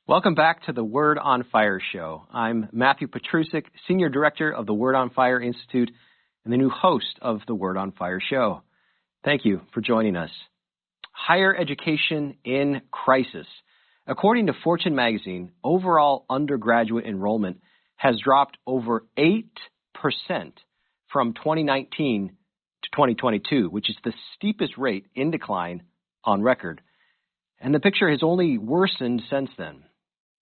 Welcome back to the Word on Fire show. I'm Matthew Petrusik, Senior Director of the Word on Fire Institute and the new host of the Word on Fire show. Thank you for joining us. Higher education in crisis. According to Fortune magazine, overall undergraduate enrollment has dropped over 8% from 2019 to 2022, which is the steepest rate in decline on record. And the picture has only worsened since then.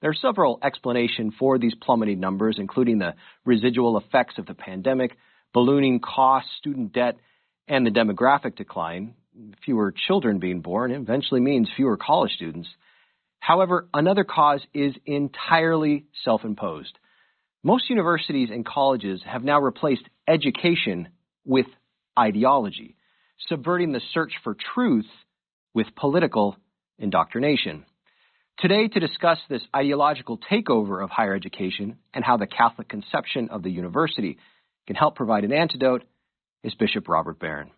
There are several explanations for these plummeting numbers, including the residual effects of the pandemic, ballooning costs, student debt, and the demographic decline. Fewer children being born eventually means fewer college students. However, another cause is entirely self-imposed. Most universities and colleges have now replaced education with ideology, subverting the search for truth with political indoctrination. Today, to discuss this ideological takeover of higher education and how the Catholic conception of the university can help provide an antidote, is Bishop Robert Barron.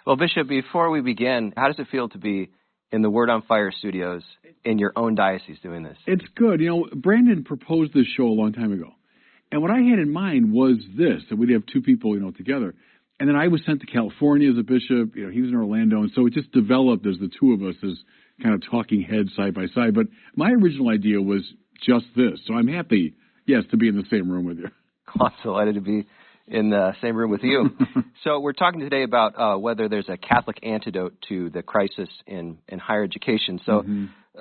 Well, Bishop, before we begin, how does it feel to be in the Word on Fire studios in your own diocese doing this? It's good. You know, Brandon proposed this show a long time ago. And what I had in mind was this, that we'd have two people, together. And then I was sent to California as a bishop. He was in Orlando. And so it just developed as the two of us as kind of talking heads side by side. But my original idea was just this. So I'm happy, yes, to be in the same room with you. I'm delighted to be in the same room with you. So we're talking today about whether there's a Catholic antidote to the crisis in higher education. So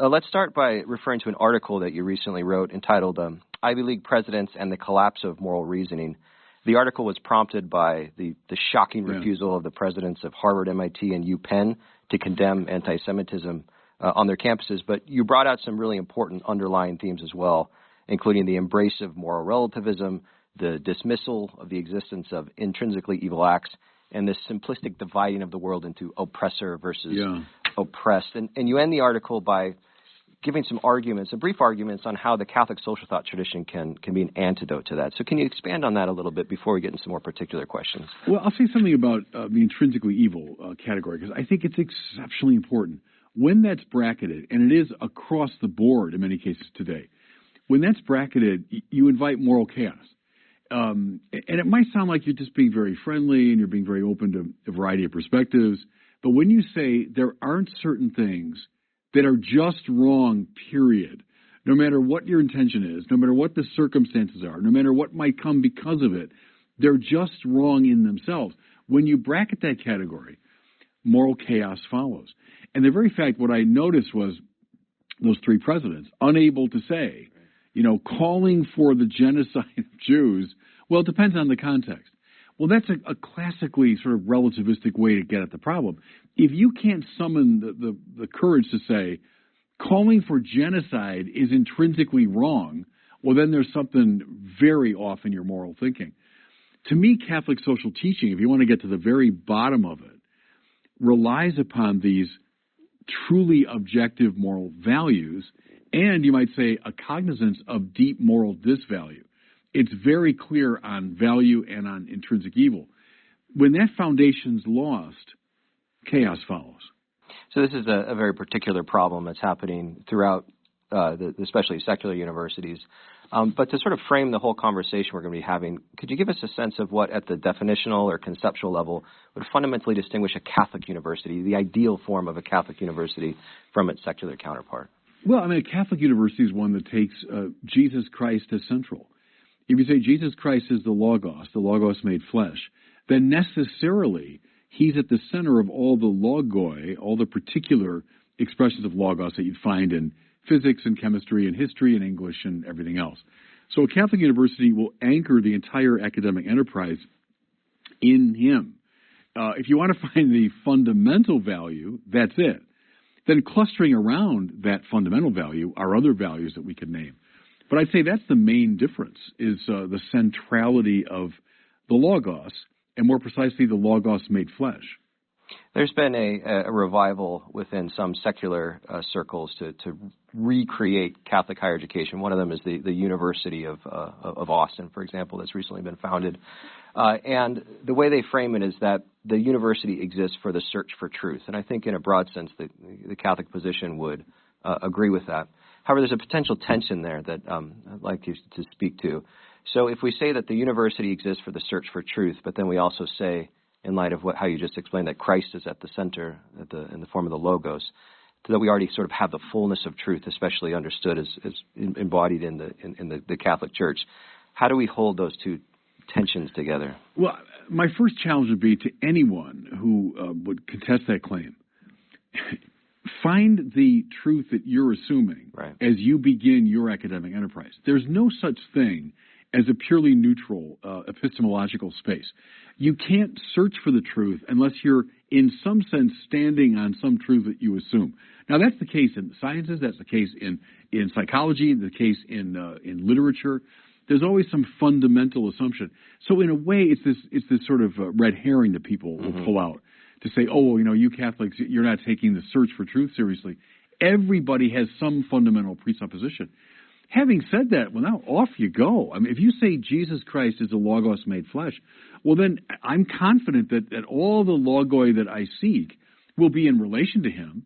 let's start by referring to an article that you recently wrote entitled Ivy League Presidents and the Collapse of Moral Reasoning. The article was prompted by the shocking refusal of the presidents of Harvard, MIT, and UPenn to condemn anti-Semitism on their campuses. But you brought out some really important underlying themes as well, including the embrace of moral relativism, the dismissal of the existence of intrinsically evil acts, and this simplistic dividing of the world into oppressor versus oppressed. And you end the article by giving some brief arguments on how the Catholic social thought tradition can be an antidote to that. So can you expand on that a little bit before we get into some more particular questions? Well, I'll say something about the intrinsically evil category, because I think it's exceptionally important. When that's bracketed, and it is across the board in many cases today, when that's bracketed, you invite moral chaos. And it might sound like you're just being very friendly and you're being very open to a variety of perspectives. But when you say there aren't certain things that are just wrong, period, no matter what your intention is, no matter what the circumstances are, no matter what might come because of it, they're just wrong in themselves. When you bracket that category, moral chaos follows. And the very fact, what I noticed was those three presidents unable to say, calling for the genocide of Jews, well, it depends on the context. Well, that's a classically sort of relativistic way to get at the problem. If you can't summon the courage to say, calling for genocide is intrinsically wrong, well, then there's something very off in your moral thinking. To me, Catholic social teaching, if you want to get to the very bottom of it, relies upon these truly objective moral values and, you might say, a cognizance of deep moral disvalue. It's very clear on value and on intrinsic evil. When that foundation's lost, chaos follows. So this is a very particular problem that's happening throughout, especially secular universities. But to sort of frame the whole conversation we're going to be having, could you give us a sense of what, at the definitional or conceptual level, would fundamentally distinguish a Catholic university, the ideal form of a Catholic university, from its secular counterpart? Well, a Catholic university is one that takes Jesus Christ as central. If you say Jesus Christ is the Logos made flesh, then necessarily he's at the center of all the logoi, all the particular expressions of Logos that you'd find in physics and chemistry and history and English and everything else. So a Catholic university will anchor the entire academic enterprise in him. If you want to find the fundamental value, that's it. Then clustering around that fundamental value are other values that we could name. But I'd say that's the main difference, is the centrality of the Logos, and more precisely, the Logos made flesh. There's been a revival within some secular circles to recreate Catholic higher education. One of them is the University of Austin, for example, that's recently been founded. And the way they frame it is that the university exists for the search for truth. And I think in a broad sense, the Catholic position would agree with that. However, there's a potential tension there that I'd like you to speak to. So if we say that the university exists for the search for truth, but then we also say, in light of how you just explained, that Christ is at the center in the form of the Logos, so that we already sort of have the fullness of truth, especially understood as embodied in the Catholic Church. How do we hold those two tensions together? Well, my first challenge would be to anyone who would contest that claim. Find the truth that you're assuming as you begin your academic enterprise. There's no such thing as a purely neutral epistemological space. You can't search for the truth unless you're, in some sense, standing on some truth that you assume. Now, that's the case in the sciences. That's the case in psychology. The case in literature. There's always some fundamental assumption. So, in a way, it's this sort of red herring that people will pull out to say, oh, you Catholics, you're not taking the search for truth seriously. Everybody has some fundamental presupposition. Having said that, well, now off you go. I mean, if you say Jesus Christ is the Logos made flesh, well, then I'm confident that all the logoi that I seek will be in relation to him,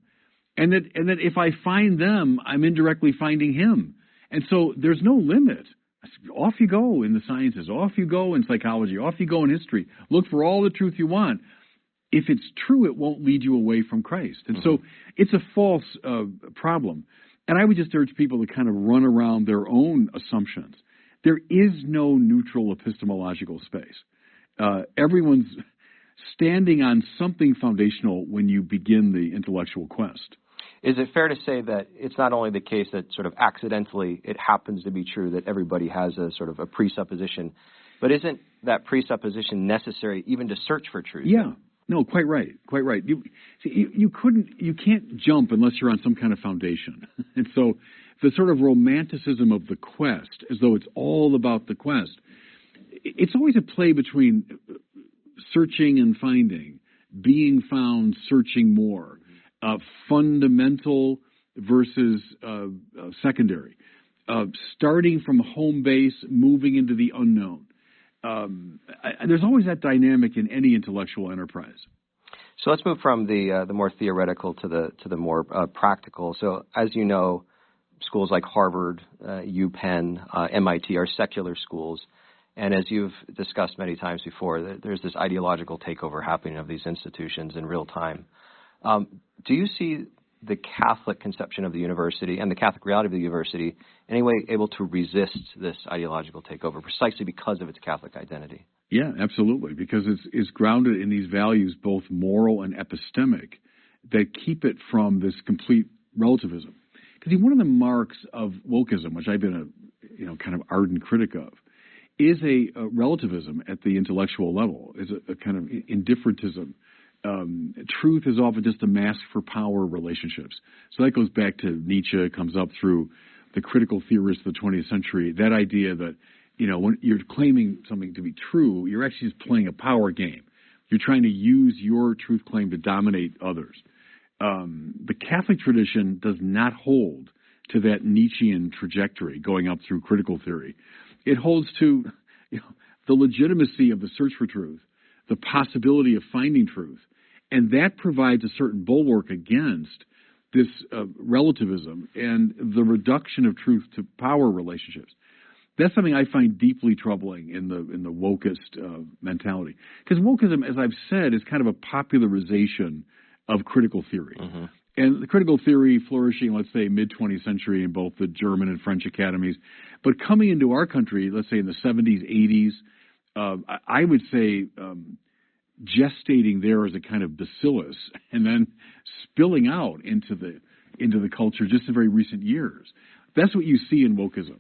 and that if I find them, I'm indirectly finding him. And so there's no limit. Off you go in the sciences. Off you go in psychology. Off you go in history. Look for all the truth you want. If it's true, it won't lead you away from Christ. And so it's a false problem. And I would just urge people to kind of run around their own assumptions. There is no neutral epistemological space. Everyone's standing on something foundational when you begin the intellectual quest. Is it fair to say that it's not only the case that sort of accidentally it happens to be true that everybody has a sort of a presupposition, but isn't that presupposition necessary even to search for truth? Yeah. No, quite right. Quite right. You can't jump unless you're on some kind of foundation. And so the sort of romanticism of the quest, as though it's all about the quest, it's always a play between searching and finding, being found, searching more, fundamental versus secondary, starting from home base, moving into the unknown. There's always that dynamic in any intellectual enterprise. So let's move from the more theoretical to the more practical. So as you know, schools like Harvard, UPenn, MIT are secular schools. And as you've discussed many times before, there's this ideological takeover happening of these institutions in real time. Do you see the Catholic conception of the university and the Catholic reality of the university in any way able to resist this ideological takeover precisely because of its Catholic identity? Yeah, absolutely, because it's grounded in these values, both moral and epistemic, that keep it from this complete relativism. Because one of the marks of wokeism, which I've been a kind of ardent critic of, is a relativism at the intellectual level, is a kind of indifferentism. Truth is often just a mask for power relationships. So that goes back to Nietzsche, comes up through the critical theorists of the 20th century, that idea that, when you're claiming something to be true, you're actually just playing a power game. You're trying to use your truth claim to dominate others. The Catholic tradition does not hold to that Nietzschean trajectory going up through critical theory. It holds to the legitimacy of the search for truth, the possibility of finding truth, and that provides a certain bulwark against this relativism and the reduction of truth to power relationships. That's something I find deeply troubling in the wokist mentality. Because wokeism, as I've said, is kind of a popularization of critical theory. Mm-hmm. And the critical theory flourishing, let's say, mid-20th century in both the German and French academies. But coming into our country, let's say in the 70s, 80s, I would say gestating there as a kind of bacillus and then spilling out into the culture just in very recent years. That's what you see in wokeism.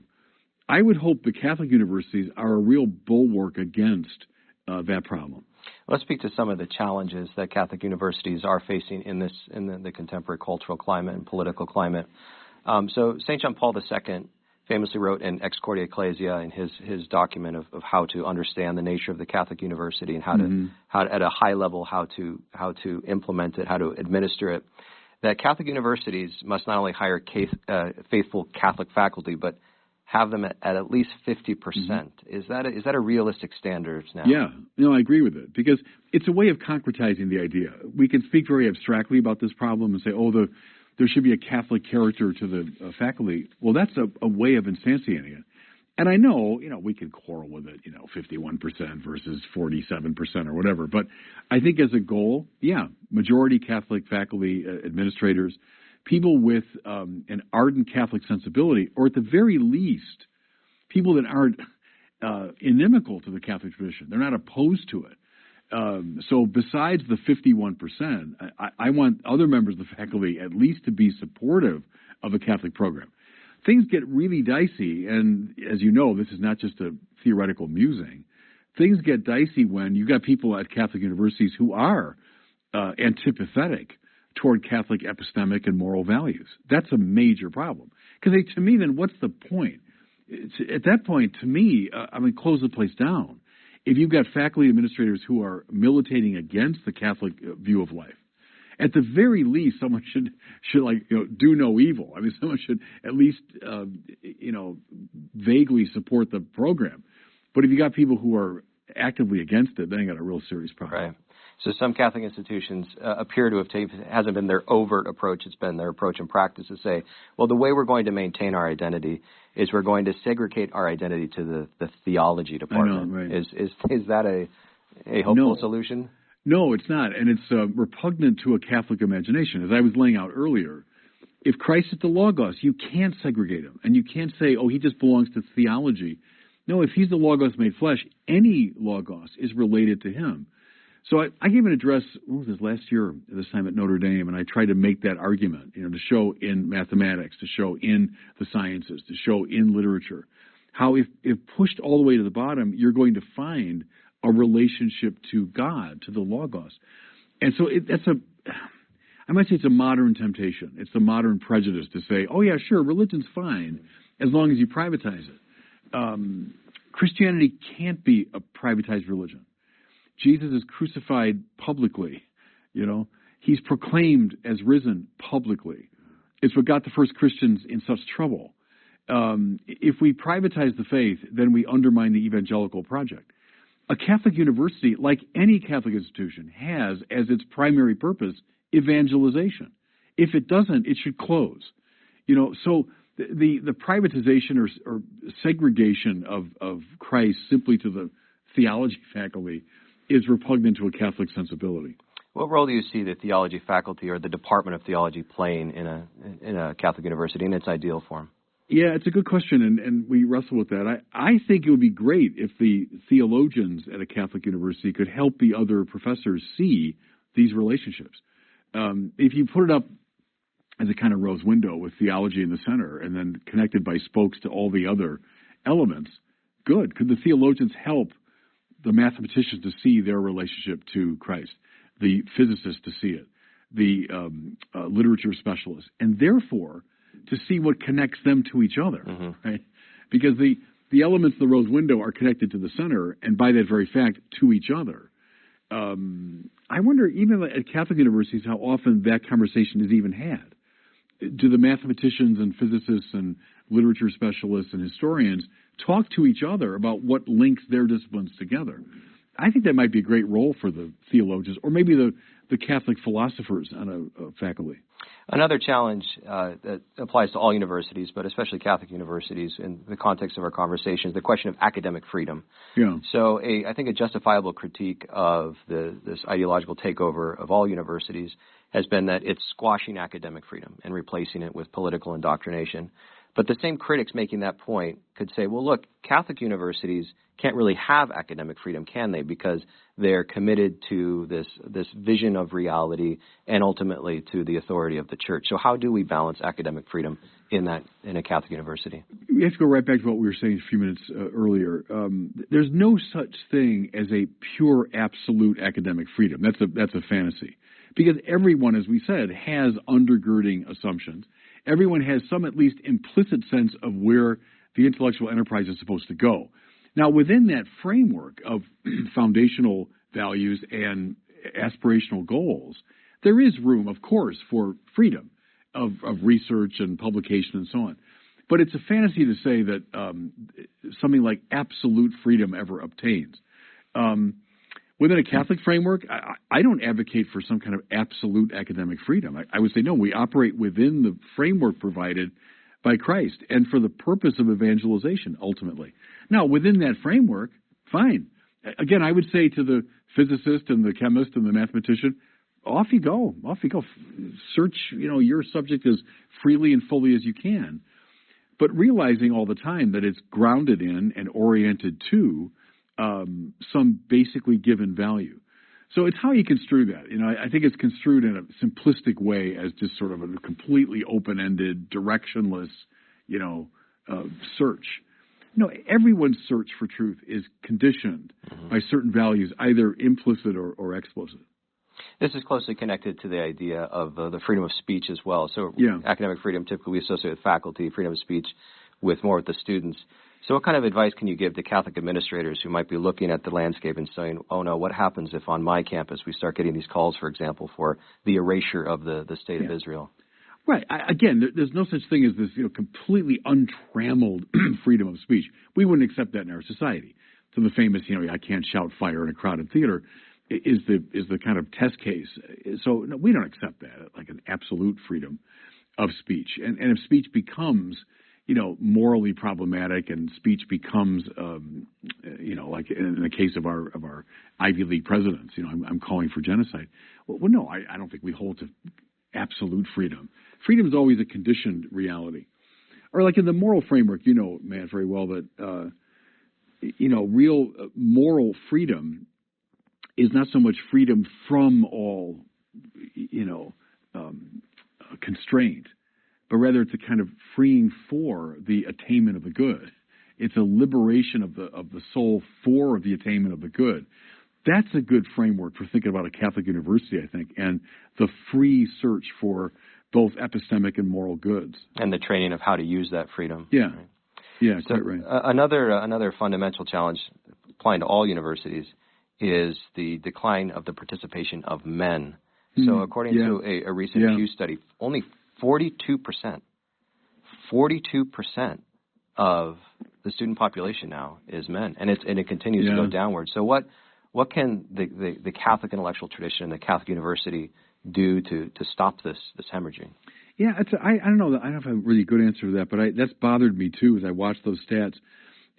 I would hope the Catholic universities are a real bulwark against that problem. Let's speak to some of the challenges that Catholic universities are facing in the contemporary cultural climate and political climate. So St. John Paul II famously wrote in Ex Cordia Ecclesia in his document of how to understand the nature of the Catholic University and how to at a high level how to implement it, how to administer it. That Catholic universities must not only hire faithful Catholic faculty, but have them at least 50%. Is that a realistic standard now? Yeah, I agree with it because it's a way of concretizing the idea. We can speak very abstractly about this problem and say, there should be a Catholic character to the faculty. Well, that's a way of instantiating it. And I know, we could quarrel with it, 51% versus 47% or whatever. But I think as a goal, majority Catholic faculty, administrators, people with an ardent Catholic sensibility, or at the very least, people that aren't inimical to the Catholic tradition. They're not opposed to it. So besides the 51%, I want other members of the faculty at least to be supportive of a Catholic program. Things get really dicey, and as you know, this is not just a theoretical musing. Things get dicey when you've got people at Catholic universities who are antipathetic toward Catholic epistemic and moral values. That's a major problem. Because to me, then what's the point? At that point, to me, close the place down. If you've got faculty administrators who are militating against the Catholic view of life, at the very least, someone should do no evil. Someone should at least vaguely support the program. But if you got people who are actively against it, then you got a real serious problem. Right. So some Catholic institutions appear to have taken, it hasn't been their overt approach, it's been their approach in practice to say, well, the way we're going to maintain our identity is we're going to segregate our identity to the theology department. I know, right. Is that a hopeful solution? No, it's not, and it's repugnant to a Catholic imagination. As I was laying out earlier, if Christ is the Logos, you can't segregate him, and you can't say, he just belongs to theology. No, if he's the Logos made flesh, any Logos is related to him. So I gave an address, last year at this time at Notre Dame, and I tried to make that argument, to show in mathematics, to show in the sciences, to show in literature, how if pushed all the way to the bottom, you're going to find a relationship to God, to the Logos. And so I might say it's a modern temptation. It's a modern prejudice to say, sure, religion's fine as long as you privatize it. Christianity can't be a privatized religion. Jesus is crucified publicly, He's proclaimed as risen publicly. It's what got the first Christians in such trouble. If we privatize the faith, then we undermine the evangelical project. A Catholic university, like any Catholic institution, has as its primary purpose evangelization. If it doesn't, it should close. So the privatization or segregation of Christ simply to the theology faculty is repugnant to a Catholic sensibility. What role do you see the theology faculty or the Department of Theology playing in a Catholic university in its ideal form? Yeah, it's a good question, and we wrestle with that. I think it would be great if the theologians at a Catholic university could help the other professors see these relationships. If you put it up as a kind of rose window with theology in the center and then connected by spokes to all the other elements, good. Could the theologians help the mathematicians to see their relationship to Christ, the physicists to see it, the literature specialists, and therefore to see what connects them to each other, right? Because the elements of the rose window are connected to the center, and by that very fact, to each other. I wonder, even at Catholic universities, how often that conversation is even had. Do the mathematicians and physicists and literature specialists and historians talk to each other about what links their disciplines together? I think that might be a great role for the theologians, or maybe the Catholic philosophers on a faculty. Another challenge that applies to all universities, but especially Catholic universities in the context of our conversation, is the question of academic freedom. Yeah. So I think a justifiable critique of this ideological takeover of all universities has been that it's squashing academic freedom and replacing it with political indoctrination. But the same critics making that point could say, well, look, Catholic universities can't really have academic freedom, can they? Because they're committed to this vision of reality and ultimately to the authority of the church. So how do we balance academic freedom in a Catholic university? We have to go right back to what we were saying a few minutes earlier. There's no such thing as a pure absolute academic freedom. That's a fantasy. Because everyone, as we said, has undergirding assumptions. Everyone has some at least implicit sense of where the intellectual enterprise is supposed to go. Now, within that framework of foundational values and aspirational goals, there is room, of course, for freedom of research and publication and so on. But it's a fantasy to say that something like absolute freedom ever obtains. Within a Catholic framework, I don't advocate for some kind of absolute academic freedom. I would say, no, we operate within the framework provided by Christ and for the purpose of evangelization, ultimately. Now, within that framework, fine. Again, I would say to the physicist and the chemist and the mathematician, off you go. Search, your subject as freely and fully as you can. But realizing all the time that it's grounded in and oriented to some basically given value. So it's how you construe that. I think it's construed in a simplistic way as just sort of a completely open-ended, directionless, search. No, everyone's search for truth is conditioned by certain values, either implicit or explicit. This is closely connected to the idea of the freedom of speech as well. So academic freedom typically we associate with faculty, freedom of speech with the students. So what kind of advice can you give to Catholic administrators who might be looking at the landscape and saying, oh no, what happens if on my campus we start getting these calls, for example, for the erasure of the state of Israel? Right. Again, there's no such thing as this completely untrammeled freedom of speech. We wouldn't accept that in our society. So the famous, I can't shout fire in a crowded theater is the kind of test case. So no, we don't accept that, like an absolute freedom of speech. And if speech becomes, morally problematic and speech becomes, like in the case of our Ivy League presidents, I'm calling for genocide. Well, no, I don't think we hold to absolute freedom. Freedom is always a conditioned reality. Or like in the moral framework, Matt, very well that, real moral freedom is not so much freedom from all, constraint, but rather it's a kind of freeing for the attainment of the good. It's a liberation of the soul for the attainment of the good. That's a good framework for thinking about a Catholic university, I think, and the free search for both epistemic and moral goods. And the training of how to use that freedom. Yeah. Right? Yeah, so quite right. Another fundamental challenge applying to all universities is the decline of the participation of men. So according to a recent Pew study, only 42% of the student population now is men, and it continues to go downward. So what can the Catholic intellectual tradition and the Catholic university do to stop this hemorrhaging? Yeah, I don't know. I don't have a really good answer to that, but that's bothered me too as I watch those stats.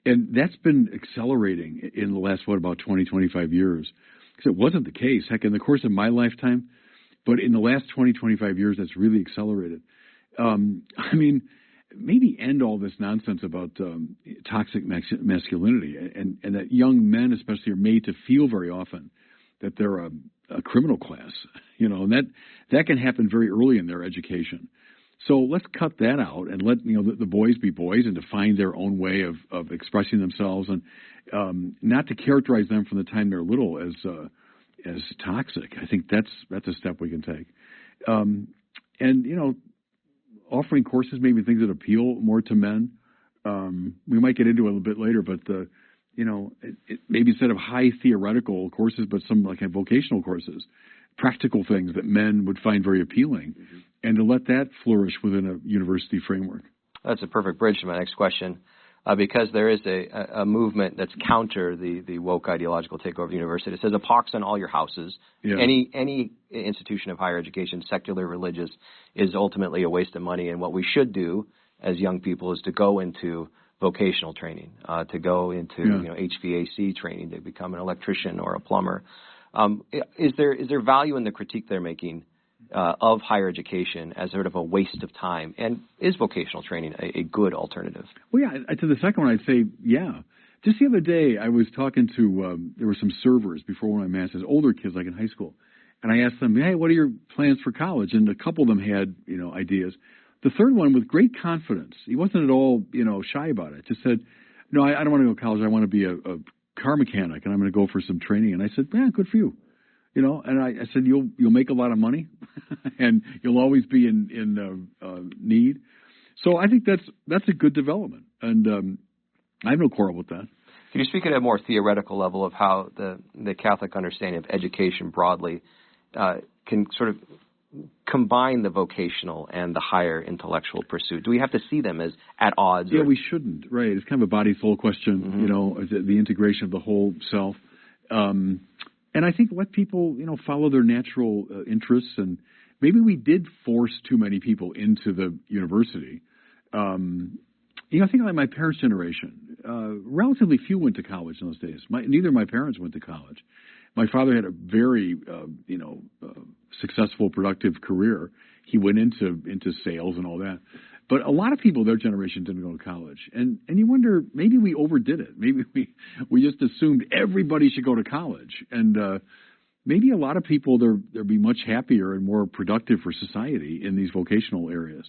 And that's been accelerating in the last, about 20, 25 years. Because it wasn't the case, heck, in the course of my lifetime. But in the last 20, 25 years, that's really accelerated. Maybe end all this nonsense about toxic masculinity and that young men especially are made to feel very often that they're a criminal class, and that can happen very early in their education. So let's cut that out and let the boys be boys and to find their own way of expressing themselves and not to characterize them from the time they're little as toxic. I think that's a step we can take. And offering courses, maybe things that appeal more to men. We might get into it a little bit later, but maybe instead of high theoretical courses, but some like vocational courses, practical things that men would find very appealing, and to let that flourish within a university framework. That's a perfect bridge to my next question, because there is a movement that's counter the woke ideological takeover of the university. It says a pox on all your houses. Yeah. Any institution of higher education, secular, religious, is ultimately a waste of money. And what we should do as young people is to go into vocational training, to go into HVAC training, to become an electrician or a plumber. Is there value in the critique they're making of higher education as sort of a waste of time? And is vocational training a good alternative? Well, yeah, to the second one, I'd say, yeah. Just the other day, I was talking to, there were some servers before one of my masters, older kids like in high school. And I asked them, hey, what are your plans for college? And a couple of them had, ideas. The third one, with great confidence, he wasn't at all, shy about it. Just said, no, I don't want to go to college. I want to be a car mechanic, and I'm going to go for some training. And I said, yeah, good for you. And I said, you'll make a lot of money, and you'll always be in need. So I think that's a good development. And I have no quarrel with that. Can you speak at a more theoretical level of how the Catholic understanding of education broadly can sort of combine the vocational and the higher intellectual pursuit? Do we have to see them as at odds? Yeah, we shouldn't. Right. It's kind of a body-soul question, mm-hmm. The integration of the whole self. And I think let people, follow their natural interests. And maybe we did force too many people into the university. I think like my parents' generation, relatively few went to college in those days. Neither of my parents went to college. My father had a very, successful, productive career. He went into sales and all that. But a lot of people their generation didn't go to college. And you wonder, maybe we overdid it. Maybe we just assumed everybody should go to college. And maybe a lot of people, they'll be much happier and more productive for society in these vocational areas.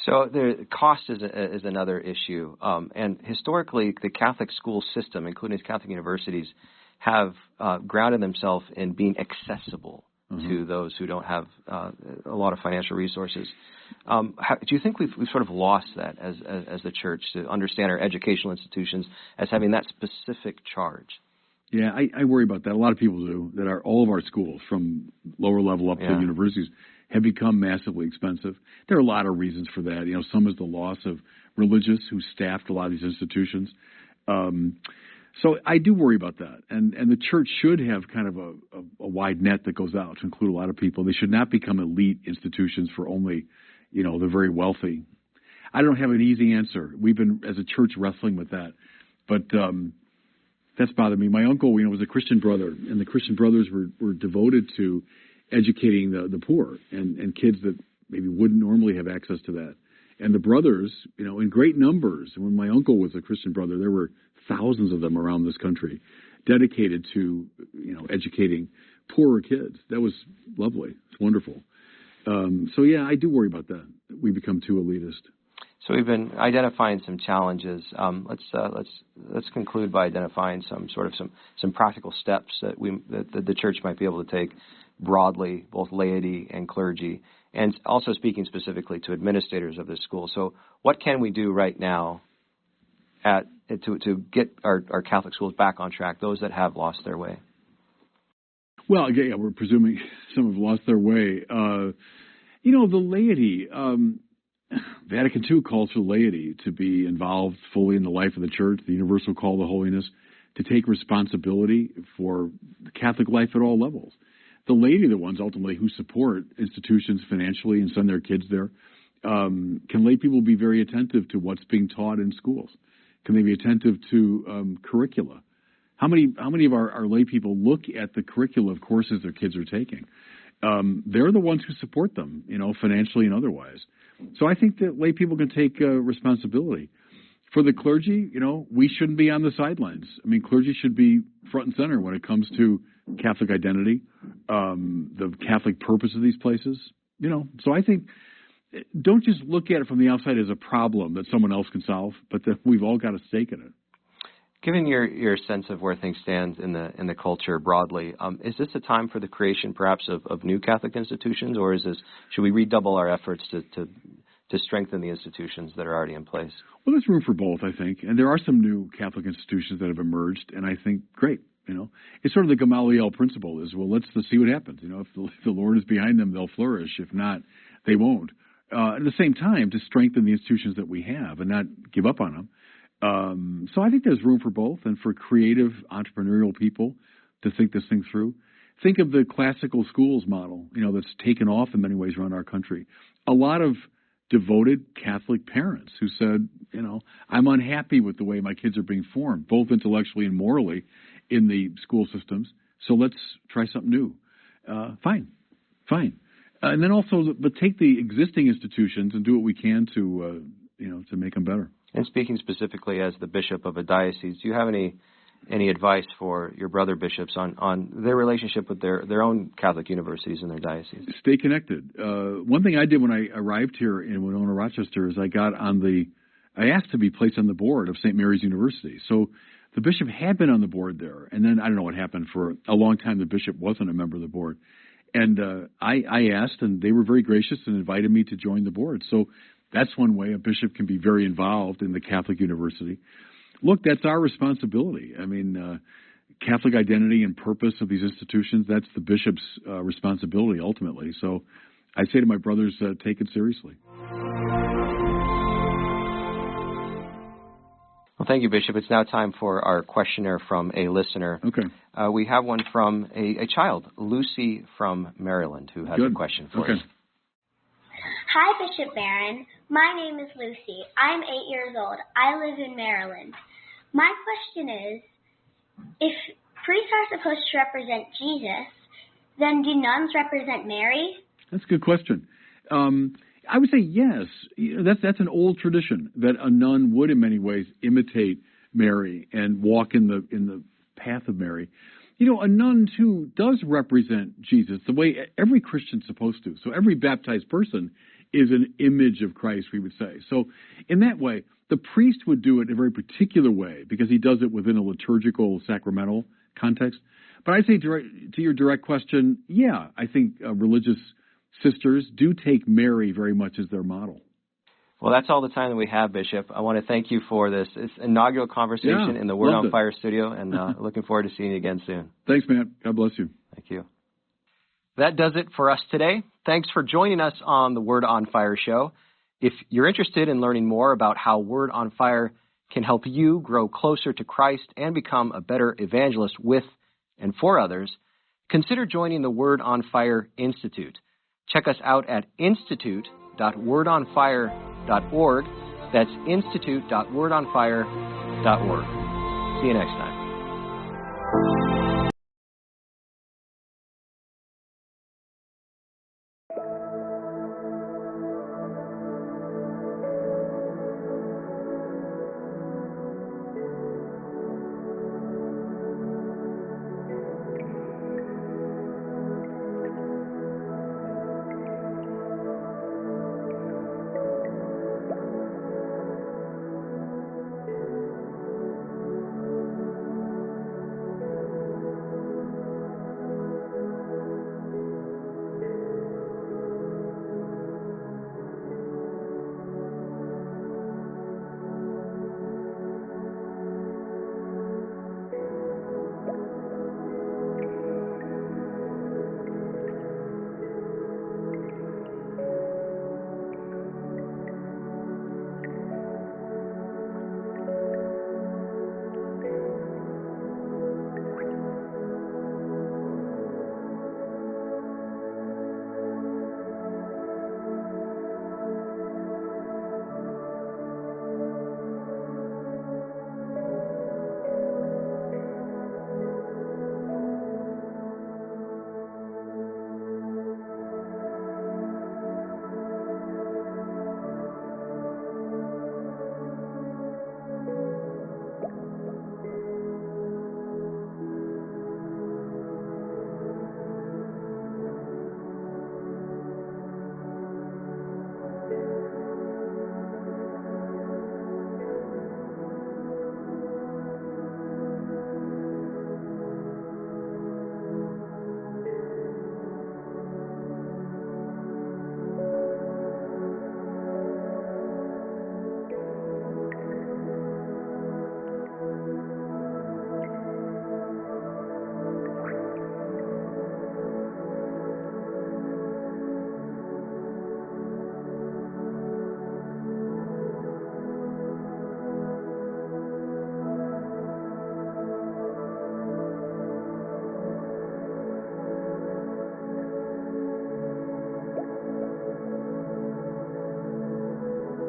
So the cost is another issue. And historically, the Catholic school system, including Catholic universities, have grounded themselves in being accessible to those who don't have a lot of financial resources. Do you think we've sort of lost that as the church to understand our educational institutions as having that specific charge? Yeah, I worry about that. A lot of people do. All of our schools, from lower level up to universities, have become massively expensive. There are a lot of reasons for that. Some is the loss of religious who staffed a lot of these institutions. So I do worry about that. And the church should have kind of a wide net that goes out to include a lot of people. They should not become elite institutions for only, the very wealthy. I don't have an easy answer. We've been, as a church, wrestling with that. But that's bothered me. My uncle, was a Christian brother, and the Christian brothers were devoted to educating the poor and kids that maybe wouldn't normally have access to that. And the brothers, in great numbers. When my uncle was a Christian brother, there were thousands of them around this country dedicated to, educating poorer kids. That was lovely. It's wonderful. So yeah, I do worry about that. We become too elitist. So we've been identifying some challenges. Let's conclude by identifying some practical steps that the church might be able to take broadly, both laity and clergy, and also speaking specifically to administrators of this school. So what can we do right now to get our Catholic schools back on track, those that have lost their way? Well, yeah, we're presuming some have lost their way. The laity, Vatican II calls for laity to be involved fully in the life of the church, the universal call to holiness, to take responsibility for the Catholic life at all levels. The laity are the ones ultimately who support institutions financially and send their kids there. Can lay people be very attentive to what's being taught in schools? Can they be attentive to curricula? How many of our lay people look at the curricula of courses their kids are taking? They're the ones who support them, financially and otherwise. So I think that lay people can take responsibility. For the clergy, we shouldn't be on the sidelines. I mean, clergy should be front and center when it comes to Catholic identity, the Catholic purpose of these places. So I think don't just look at it from the outside as a problem that someone else can solve, but that we've all got a stake in it. Given your sense of where things stand in the culture broadly, is this a time for the creation perhaps of new Catholic institutions, or should we redouble our efforts to strengthen the institutions that are already in place? Well, there's room for both, I think. And there are some new Catholic institutions that have emerged, and I think, great. It's sort of the Gamaliel principle is, well, let's see what happens. If the Lord is behind them, they'll flourish. If not, they won't. At the same time, to strengthen the institutions that we have and not give up on them. So I think there's room for both, and for creative, entrepreneurial people to think this thing through. Think of the classical schools model, that's taken off in many ways around our country. A lot of devoted Catholic parents who said, I'm unhappy with the way my kids are being formed, both intellectually and morally, in the school systems. So let's try something new. Fine. And then also, but take the existing institutions and do what we can to make them better. And speaking specifically as the bishop of a diocese, do you have any advice for your brother bishops on their relationship with their own Catholic universities in their diocese? Stay connected. One thing I did when I arrived here in Winona, Rochester, is I asked to be placed on the board of St. Mary's University. So the bishop had been on the board there, and then I don't know what happened. For a long time, the bishop wasn't a member of the board. And I asked, and they were very gracious and invited me to join the board. So That's one way a bishop can be very involved in the Catholic university. Look, that's our responsibility. I mean, Catholic identity and purpose of these institutions, that's the bishop's responsibility ultimately. So I say to my brothers, take it seriously. Well, thank you, Bishop. It's now time for our questionnaire from a listener. Okay. We have one from a child, Lucy from Maryland, who has a question for us. Hi, Bishop Barron. My name is Lucy. I'm 8 years old. I live in Maryland. My question is, if priests are supposed to represent Jesus, then do nuns represent Mary? That's a good question. I would say yes. That's an old tradition that a nun would, in many ways, imitate Mary and walk in the path of Mary. A nun too does represent Jesus the way every Christian's supposed to. So every baptized person is an image of Christ, we would say. So in that way, the priest would do it in a very particular way because he does it within a liturgical, sacramental context. But I'd say to your direct question, yeah, I think religious sisters do take Mary very much as their model. Well, that's all the time that we have, Bishop. I want to thank you for this inaugural conversation in the Word on Fire studio, and looking forward to seeing you again soon. Thanks, Matt. God bless you. Thank you. That does it for us today. Thanks for joining us on the Word on Fire show. If you're interested in learning more about how Word on Fire can help you grow closer to Christ and become a better evangelist with and for others, consider joining the Word on Fire Institute. Check us out at institute.wordonfire.org. That's institute.wordonfire.org. See you next time.